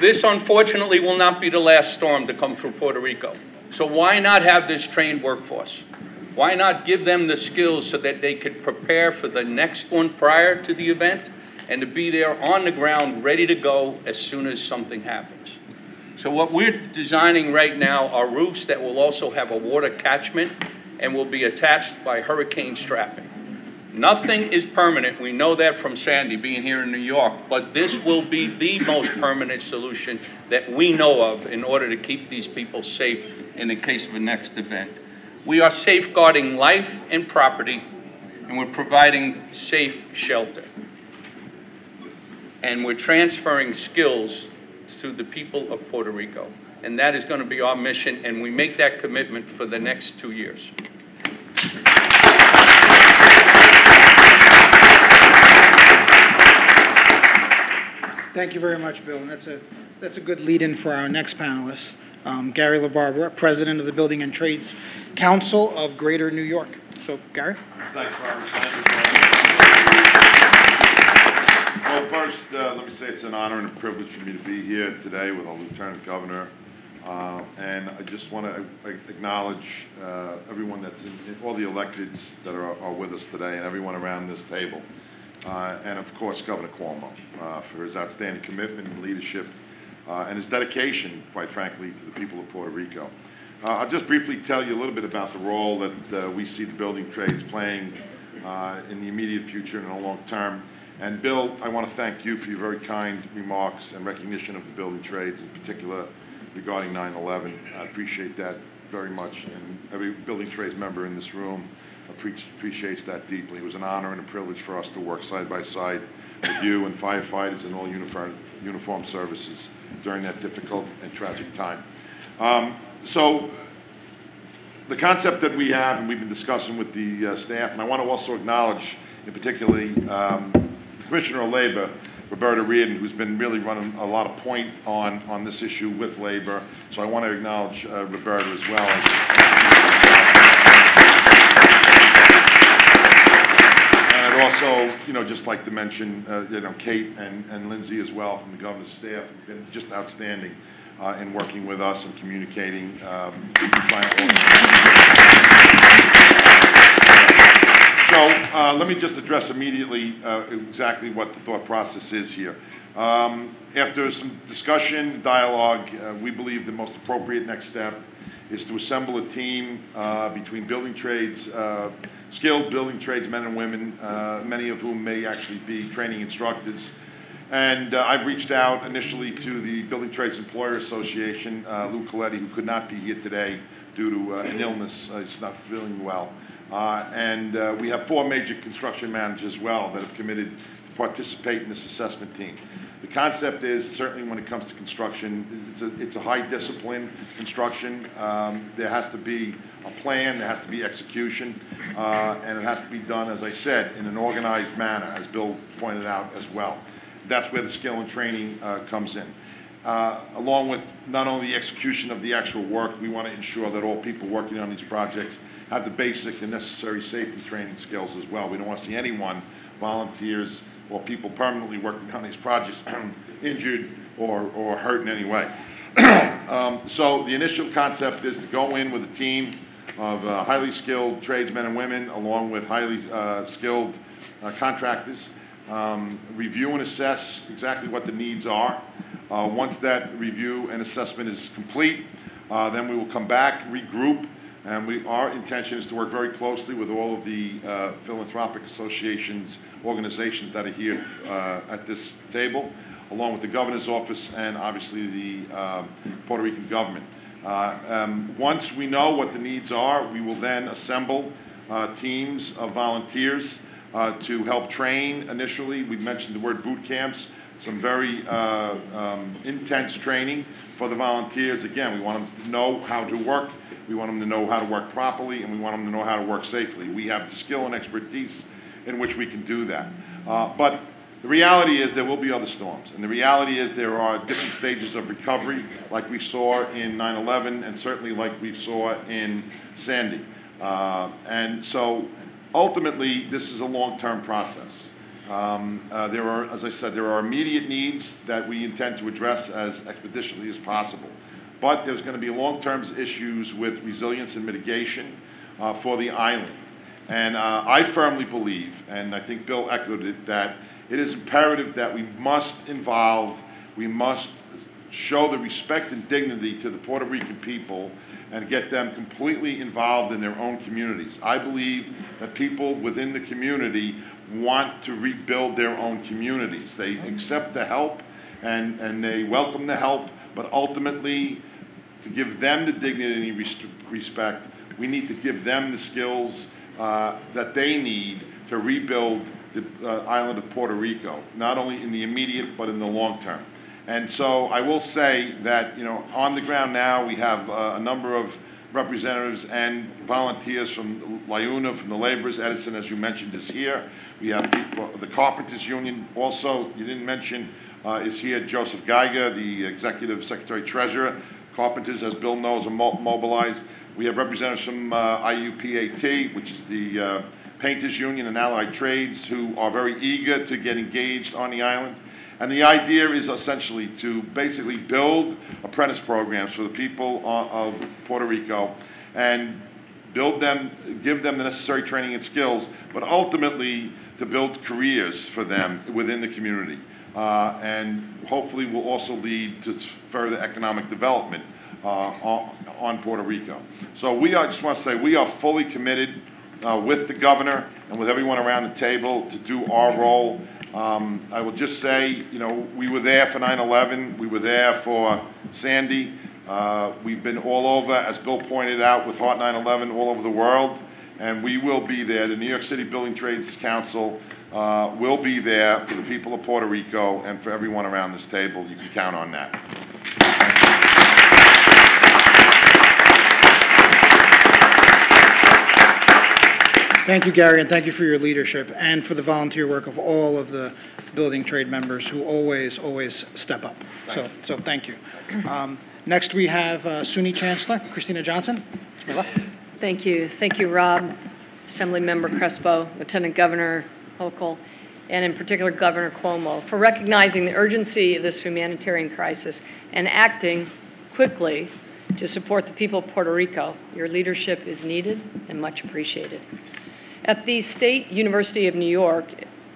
This, unfortunately, will not be the last storm to come through Puerto Rico. So why not have this trained workforce? Why not give them the skills so that they could prepare for the next one prior to the event and to be there on the ground ready to go as soon as something happens? So what we're designing right now are roofs that will also have a water catchment and will be attached by hurricane strapping. Nothing is permanent. We know that from Sandy being here in New York, but this will be the most permanent solution that we know of in order to keep these people safe in the case of a next event. We are safeguarding life and property, and we're providing safe shelter. And we're transferring skills to the people of Puerto Rico. And that is going to be our mission, and we make that commitment for the next 2 years. Thank you very much, Bill. And that's a good lead-in for our next panelist, Gary LaBarbera, President of the Building and Trades Council of Greater New York. So, Gary? Thanks, Robert. Well, first, let me say it's an honor and a privilege for me to be here today with our Lieutenant Governor. And I just want to acknowledge everyone that's in all the electeds that are with us today and everyone around this table. And of course, Governor Cuomo for his outstanding commitment and leadership and his dedication, quite frankly, to the people of Puerto Rico. I'll just briefly tell you a little bit about the role that we see the building trades playing in the immediate future and in the long term. And Bill, I want to thank you for your very kind remarks and recognition of the building trades, in particular regarding 9/11. I appreciate that very much, and every building trades member in this room appreciates that deeply. It was an honor and a privilege for us to work side by side with you and firefighters and all uniformed services during that difficult and tragic time. So the concept that we have, and we've been discussing with the staff, and I want to also acknowledge, in particularly, the Commissioner of Labor, Roberta Reardon, who's been really running a lot of point on this issue with labor. So I want to acknowledge Roberta as well. And I'd also, just like to mention, Kate and Lindsay as well from the governor's staff have been just outstanding in working with us and communicating. So let me just address immediately exactly what the thought process is here. After some discussion, dialogue, we believe the most appropriate next step is to assemble a team between building trades, skilled building trades men and women, many of whom may actually be training instructors. And I've reached out initially to the Building Trades Employer Association, Lou Coletti, who could not be here today due to an illness. He's not feeling well. And we have 4 major construction managers as well that have committed to participate in this assessment team. The concept is, certainly when it comes to construction, it's a high discipline construction. There has to be a plan, there has to be execution, and it has to be done, as I said, in an organized manner, as Bill pointed out as well. That's where the skill and training comes in. Along with not only the execution of the actual work, we want to ensure that all people working on these projects have the basic and necessary safety training skills as well. We don't want to see anyone, volunteers or people permanently working on these projects, injured or hurt in any way. So the initial concept is to go in with a team of highly skilled tradesmen and women, along with highly skilled contractors, review and assess exactly what the needs are. Once that review and assessment is complete, then we will come back, regroup, and our intention is to work very closely with all of the philanthropic associations, organizations that are here at this table, along with the governor's office and obviously the Puerto Rican government. Once we know what the needs are, we will then assemble teams of volunteers to help train initially. We mentioned the word boot camps, some very intense training for the volunteers. Again, we want them to know how to work. We want them to know how to work properly, and we want them to know how to work safely. We have the skill and expertise in which we can do that. But the reality is there will be other storms, and the reality is there are different stages of recovery, like we saw in 9/11, and certainly like we saw in Sandy. And so ultimately, this is a long-term process. There are, as I said, there are immediate needs that we intend to address as expeditiously as possible. But there's going to be long-term issues with resilience and mitigation for the island. And I firmly believe, and I think Bill echoed it, that it is imperative that we must show the respect and dignity to the Puerto Rican people and get them completely involved in their own communities. I believe that people within the community want to rebuild their own communities. They accept the help and they welcome the help, but ultimately, to give them the dignity and respect, we need to give them the skills that they need to rebuild the island of Puerto Rico, not only in the immediate but in the long term. And so I will say that, on the ground now we have a number of representatives and volunteers from LIUNA, from the laborers. Edison, as you mentioned, is here. We have people, the Carpenters Union also, you didn't mention, is here. Joseph Geiger, the Executive Secretary Treasurer. Carpenters, as Bill knows, are mobilized. We have representatives from IUPAT, which is the Painters Union and Allied Trades, who are very eager to get engaged on the island. And the idea is essentially to basically build apprentice programs for the people of Puerto Rico and build them, give them the necessary training and skills, but ultimately to build careers for them within the community. And hopefully will also lead to further economic development on Puerto Rico. So I just want to say, we are fully committed with the governor and with everyone around the table to do our role. I will just say, we were there for 9/11. We were there for Sandy. We've been all over, as Bill pointed out, with Heart 9/11 all over the world. and we will be there. The New York City Building Trades Council will be there for the people of Puerto Rico and for everyone around this table. You can count on that. Thank you, Gary, and thank you for your leadership and for the volunteer work of all of the building trade members who always step up. So thank you. Next, we have SUNY Chancellor Christina Johnson. To my left. Thank you. Thank you, Rob, Assemblymember Crespo, Lieutenant Governor Hochul, and in particular Governor Cuomo, for recognizing the urgency of this humanitarian crisis and acting quickly to support the people of Puerto Rico. Your leadership is needed and much appreciated. At the State University of New York,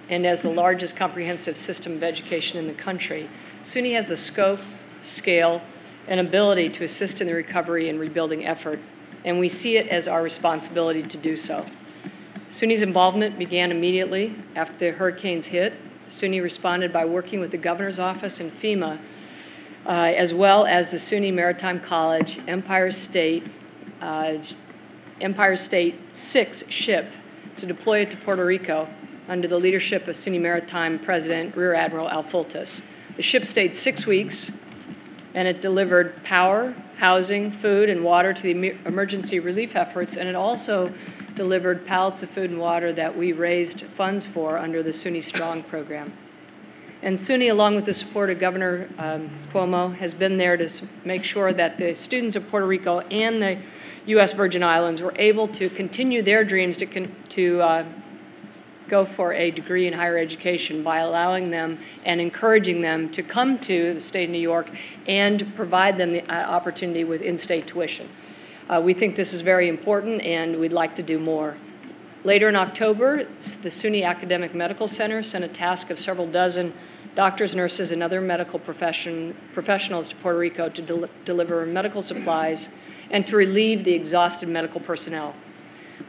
and as the largest comprehensive system of education in the country, SUNY has the scope, scale, and ability to assist in the recovery and rebuilding effort, and we see it as our responsibility to do so. SUNY's involvement began immediately after the hurricanes hit. SUNY responded by working with the Governor's Office and FEMA, as well as the SUNY Maritime College Empire State 6 ship to deploy it to Puerto Rico under the leadership of SUNY Maritime President Rear Admiral Alfoltes. The ship stayed 6 weeks, and it delivered power, housing, food, and water to the emergency relief efforts, and it also delivered pallets of food and water that we raised funds for under the SUNY Strong program. And SUNY, along with the support of Governor Cuomo, has been there to make sure that the students of Puerto Rico and the U.S. Virgin Islands were able to continue their dreams to go for a degree in higher education by allowing them and encouraging them to come to the state of New York and provide them the opportunity with in-state tuition. We think this is very important, and we'd like to do more. Later in October, the SUNY Academic Medical Center sent a task of several dozen doctors, nurses, and other medical professionals to Puerto Rico to deliver medical supplies and to relieve the exhausted medical personnel.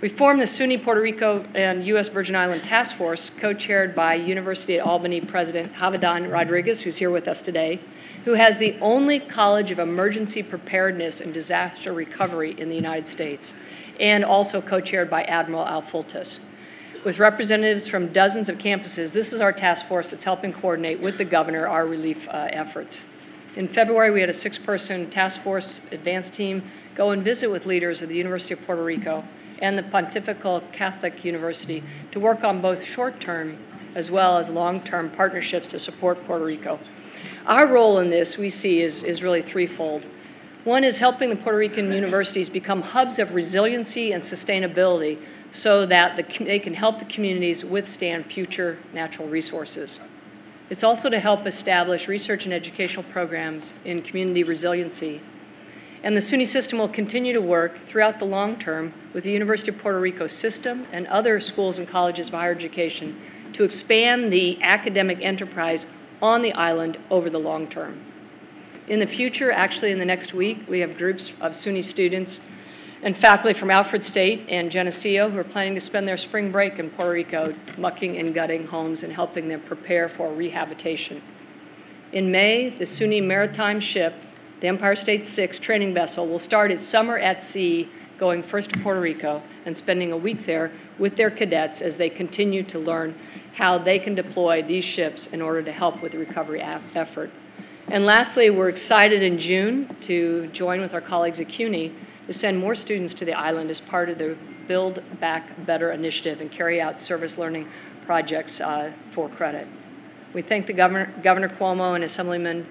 We formed the SUNY Puerto Rico and U.S. Virgin Island Task Force, co-chaired by University at Albany President Javidan Rodriguez, who's here with us today, who has the only College of Emergency Preparedness and Disaster Recovery in the United States, and also co-chaired by Admiral Alfoltes. With representatives from dozens of campuses, this is our task force that's helping coordinate with the governor our relief efforts. In February, we had a 6-person task force advance team go and visit with leaders of the University of Puerto Rico and the Pontifical Catholic University to work on both short-term as well as long-term partnerships to support Puerto Rico. Our role in this, we see, is really threefold. One is helping the Puerto Rican universities become hubs of resiliency and sustainability so that they can help the communities withstand future natural resources. It's also to help establish research and educational programs in community resiliency. And the SUNY system will continue to work throughout the long term with the University of Puerto Rico system and other schools and colleges of higher education to expand the academic enterprise on the island over the long term. In the future, actually in the next week, we have groups of SUNY students and faculty from Alfred State and Geneseo who are planning to spend their spring break in Puerto Rico mucking and gutting homes and helping them prepare for rehabilitation. In May, the SUNY Maritime ship, the Empire State 6 training vessel, will start its summer at sea, going first to Puerto Rico and spending a week there with their cadets as they continue to learn how they can deploy these ships in order to help with the recovery effort. And lastly, we're excited in June to join with our colleagues at CUNY to send more students to the island as part of the Build Back Better initiative and carry out service learning projects for credit. We thank the Governor Cuomo and Assemblyman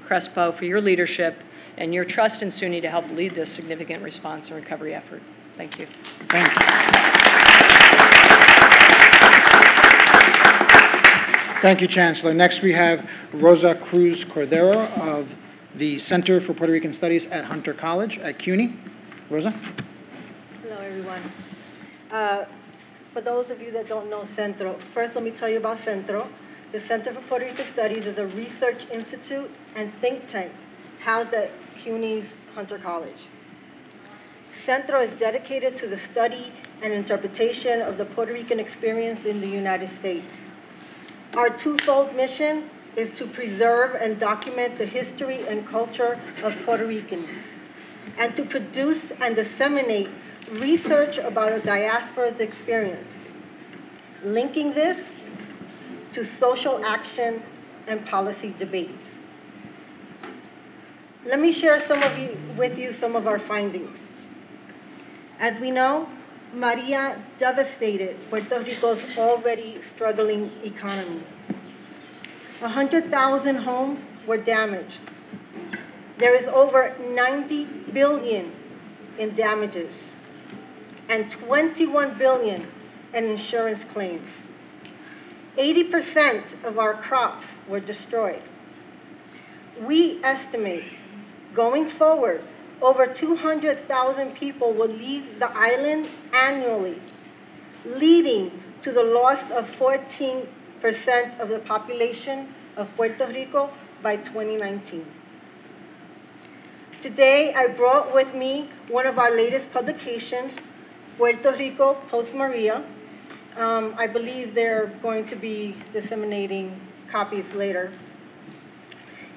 Crespo for your leadership and your trust in SUNY to help lead this significant response and recovery effort. Thank you. Thank you. Thank you, Chancellor. Next, we have Rosa Cruz Cordero of the Center for Puerto Rican Studies at Hunter College at CUNY. Rosa? Hello, everyone. For those of you that don't know Centro, first let me tell you about Centro. The Center for Puerto Rican Studies is a research institute and think tank housed at CUNY's Hunter College. Centro is dedicated to the study and interpretation of the Puerto Rican experience in the United States. Our twofold mission is to preserve and document the history and culture of Puerto Ricans, and to produce and disseminate research about a diaspora's experience, linking this to social action and policy debates. Let me share with you some of our findings. As we know, Maria devastated Puerto Rico's already struggling economy. 100,000 homes were damaged. There is over 90 billion in damages and 21 billion in insurance claims. 80% of our crops were destroyed. We estimate going forward, over 200,000 people will leave the island annually, leading to the loss of 14% of the population of Puerto Rico by 2019. Today, I brought with me one of our latest publications, Puerto Rico Post-Maria. I believe they're going to be disseminating copies later.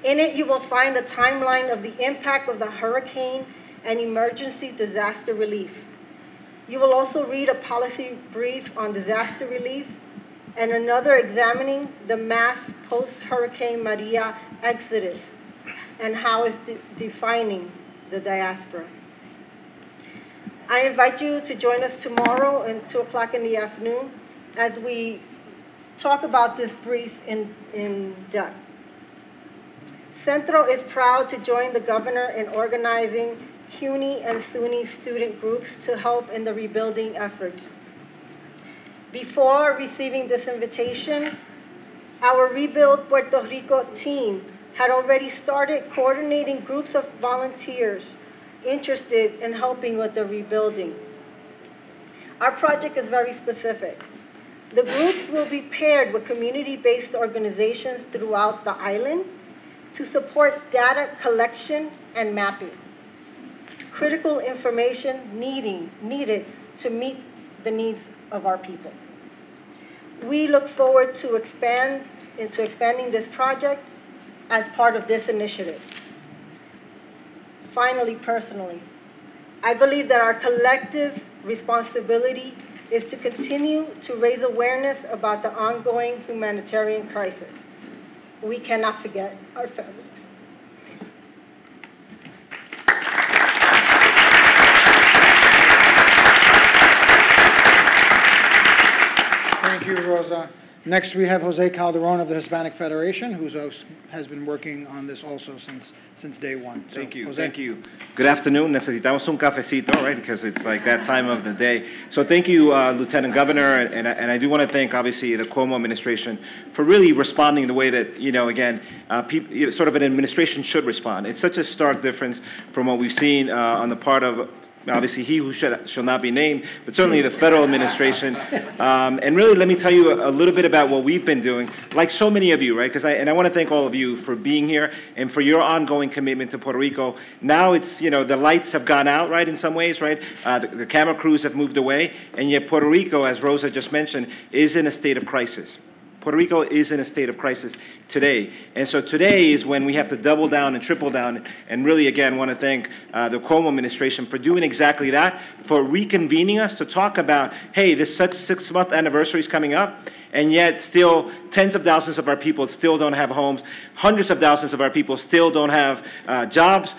In it, you will find a timeline of the impact of the hurricane and emergency disaster relief. You will also read a policy brief on disaster relief and another examining the mass post-Hurricane Maria exodus and how it's defining the diaspora. I invite you to join us tomorrow at 2 o'clock in the afternoon as we talk about this brief in depth. Centro is proud to join the governor in organizing CUNY and SUNY student groups to help in the rebuilding efforts. Before receiving this invitation, our Rebuild Puerto Rico team had already started coordinating groups of volunteers interested in helping with the rebuilding. Our project is very specific. The groups will be paired with community-based organizations throughout the island to support data collection and mapping, critical information needed to meet the needs of our people. We look forward to expanding this project as part of this initiative. Finally, personally, I believe that our collective responsibility is to continue to raise awareness about the ongoing humanitarian crisis. We cannot forget our families. Thank you, Rosa. Next, we have Jose Calderon of the Hispanic Federation, who has been working on this also since day one. So, Thank you. Jose. Thank you. Good afternoon. Necesitamos un cafecito, right? Because it's like that time of the day. So thank you, Lieutenant Governor, and I do want to thank, obviously, the Cuomo administration for really responding the way that, again, sort of an administration should respond. It's such a stark difference from what we've seen on the part of, obviously, he who shall not be named, but certainly the federal administration. And really, let me tell you a little bit about what we've been doing, like so many of you, right? And I want to thank all of you for being here and for your ongoing commitment to Puerto Rico. Now it's, the lights have gone out, right, in some ways, right? The camera crews have moved away, and yet Puerto Rico, as Rosa just mentioned, is in a state of crisis. Puerto Rico is in a state of crisis today. And so today is when we have to double down and triple down and really, again, want to thank the Cuomo administration for doing exactly that, for reconvening us to talk about, hey, this 6-month anniversary is coming up, and yet still tens of thousands of our people still don't have homes. Hundreds of thousands of our people still don't have jobs.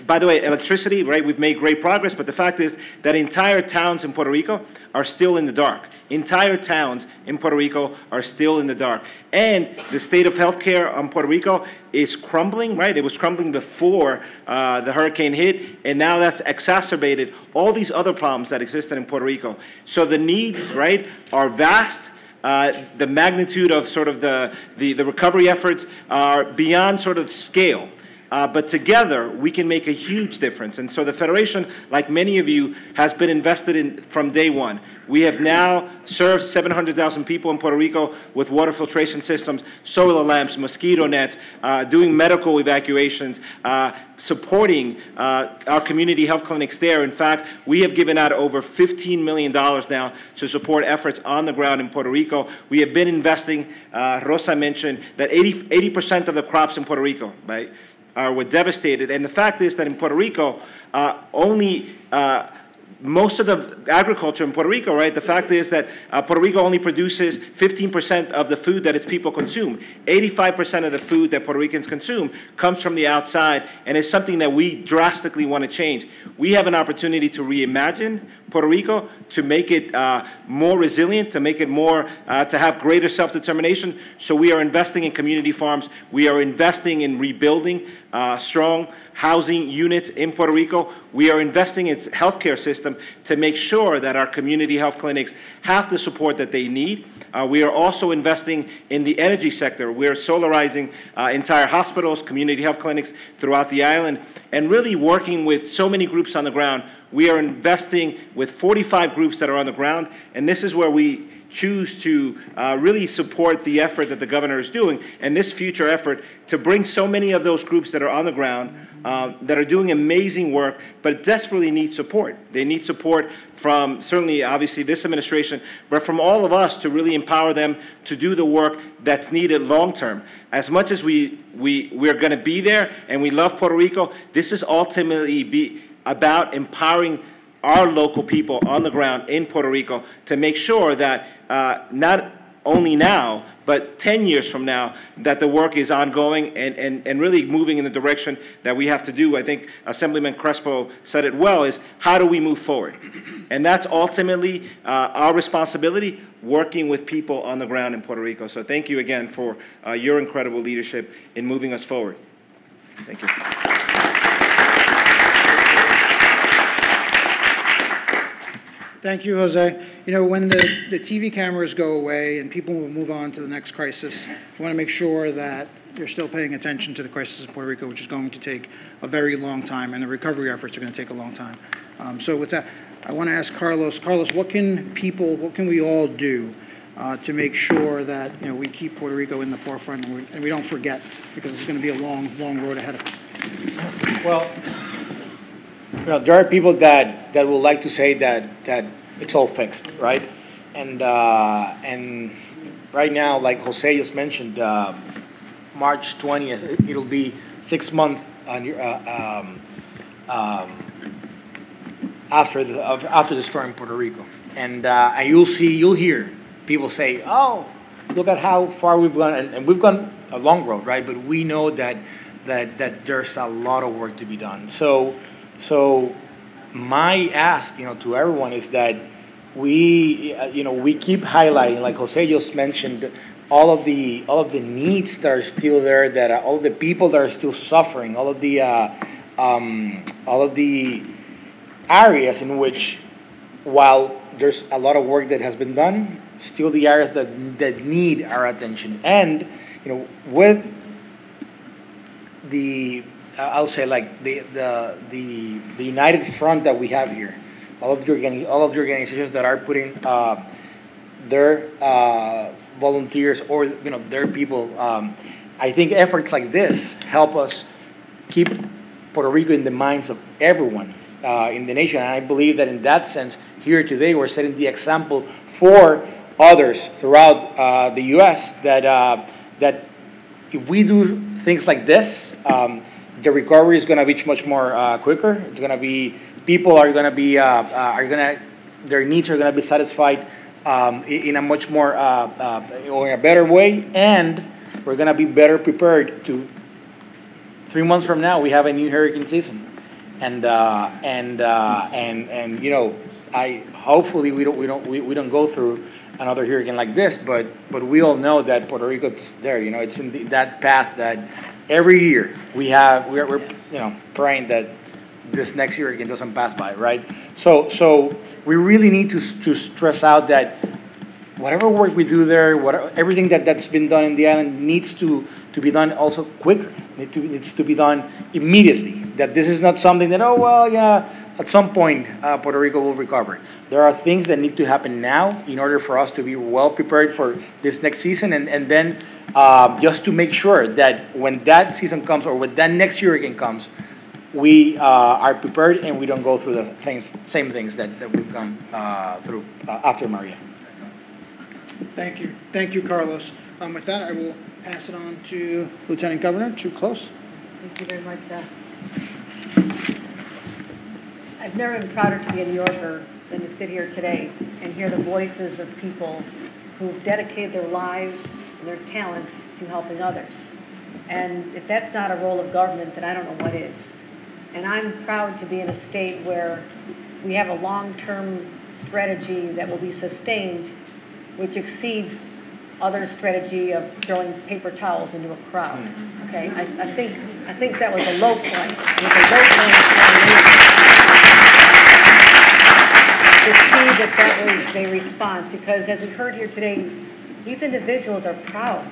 By the way, electricity, right, we've made great progress, but the fact is that entire towns in Puerto Rico are still in the dark. Entire towns in Puerto Rico are still in the dark. And the state of healthcare on Puerto Rico is crumbling, right? It was crumbling before the hurricane hit, and now that's exacerbated all these other problems that existed in Puerto Rico. So the needs, right, are vast. The magnitude of sort of the recovery efforts are beyond sort of scale. But together, we can make a huge difference. And so the Federation, like many of you, has been invested in from day one. We have now served 700,000 people in Puerto Rico with water filtration systems, solar lamps, mosquito nets, doing medical evacuations, supporting our community health clinics there. In fact, we have given out over $15 million now to support efforts on the ground in Puerto Rico. We have been investing, Rosa mentioned, that 80% of the crops in Puerto Rico, right, were devastated. And the fact is that in Puerto Rico, only most of the agriculture in Puerto Rico, right? The fact is that Puerto Rico only produces 15% of the food that its people consume. 85% of the food that Puerto Ricans consume comes from the outside, and it's something that we drastically want to change. We have an opportunity to reimagine Puerto Rico, to make it more resilient, to make it more, to have greater self-determination. So we are investing in community farms. We are investing in rebuilding strong housing units in Puerto Rico. We are investing in its healthcare system to make sure that our community health clinics have the support that they need. We are also investing in the energy sector. We are solarizing entire hospitals, community health clinics throughout the island, and really working with so many groups on the ground. We are investing with 45 groups that are on the ground, and this is where we choose to really support the effort that the governor is doing and this future effort to bring so many of those groups that are on the ground that are doing amazing work but desperately need support. They need support from certainly obviously this administration, but from all of us to really empower them to do the work that's needed long term. As much as we're going to be there and we love Puerto Rico, this is ultimately about empowering our local people on the ground in Puerto Rico to make sure that not only now, but 10 years from now, that the work is ongoing and really moving in the direction that we have to do. I think Assemblyman Crespo said it well, is how do we move forward? And that's ultimately our responsibility, working with people on the ground in Puerto Rico. So thank you again for your incredible leadership in moving us forward. Thank you. Thank you, Jose. You know, when the TV cameras go away and people will move on to the next crisis, we want to make sure that you're still paying attention to the crisis in Puerto Rico, which is going to take a very long time, and the recovery efforts are going to take a long time. So with that, I want to ask Carlos. Carlos, what can we all do to make sure that, you know, we keep Puerto Rico in the forefront and we don't forget, because it's going to be a long, long road ahead of us? Well, you know, there are people that would like to say that it's all fixed, right? And right now, like Jose just mentioned, March 20th, it'll be 6 months after the storm in Puerto Rico, and you'll hear people say, "Oh, look at how far we've gone," and we've gone a long road, right? But we know that there's a lot of work to be done. So my ask, you know, to everyone is that we keep highlighting, like Jose just mentioned, all of the needs that are still there, that are, all the people that are still suffering, all of the areas in which, while there's a lot of work that has been done, still the areas that need our attention. And, you know, with the I'll say, like, the united front that we have here, all of the organizations that are putting their volunteers, or, you know, their people. I think efforts like this help us keep Puerto Rico in the minds of everyone in the nation. And I believe that in that sense, here today, we're setting the example for others throughout the U.S. that if we do things like this, the recovery is going to be much more quicker. It's going to be, people are going to be, their needs are going to be satisfied in a much more, or in a better way, and we're going to be better prepared to, 3 months from now, we have a new hurricane season. And you know, hopefully we don't go through another hurricane like this, but we all know that Puerto Rico's there. You know, it's in that path that every year we're you know, praying that this next hurricane doesn't pass by, right? So we really need to stress out that whatever work we do there, everything that's been done in the island needs to be done also quicker. Needs to be done immediately. That this is not something that, oh well, yeah, at some point Puerto Rico will recover. There are things that need to happen now in order for us to be well prepared for this next season, and then just to make sure that when that season comes, or when that next hurricane comes, we are prepared and we don't go through the same things that we've gone through after Maria. Thank you, Carlos. With that, I will pass it on to Lieutenant Governor to close. Thank you very much. I've never been prouder to be a New Yorker than to sit here today and hear the voices of people who've dedicated their lives and their talents to helping others. And if that's not a role of government, then I don't know what is. And I'm proud to be in a state where we have a long-term strategy that will be sustained, which exceeds other strategy of throwing paper towels into a crowd. Okay, I think that was a low point. It was a low point to see that was a response, because as we heard here today, these individuals are proud.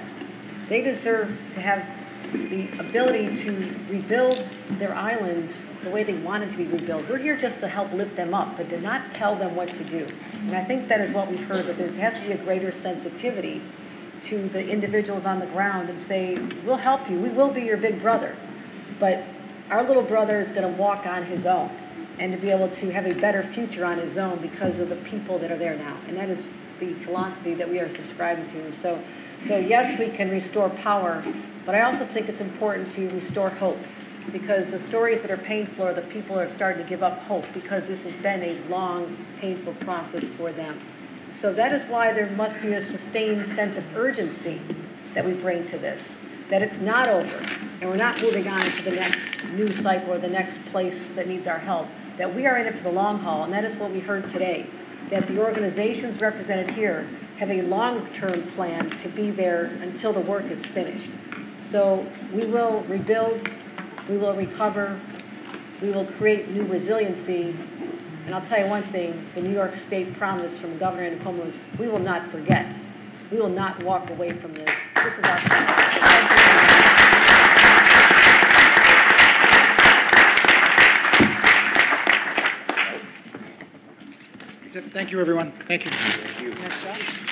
They deserve to have the ability to rebuild their island the way they want it to be rebuilt. We're here just to help lift them up, but to not tell them what to do. And I think that is what we've heard, that there has to be a greater sensitivity to the individuals on the ground and say, we'll help you, we will be your big brother, but our little brother is going to walk on his own and to be able to have a better future on his own because of the people that are there now. And that is the philosophy that we are subscribing to. So yes, we can restore power, but I also think it's important to restore hope, because the stories that are painful are the people are starting to give up hope because this has been a long, painful process for them. So that is why there must be a sustained sense of urgency that we bring to this, that it's not over, and we're not moving on to the next news cycle or the next place that needs our help, that we are in it for the long haul, and that is what we heard today, that the organizations represented here have a long-term plan to be there until the work is finished. So we will rebuild, we will recover, we will create new resiliency. And I'll tell you one thing, the New York State promise from Governor Cuomo is we will not forget. We will not walk away from this. This is our plan. Thank you, everyone. Thank you. Thank you. Nice job.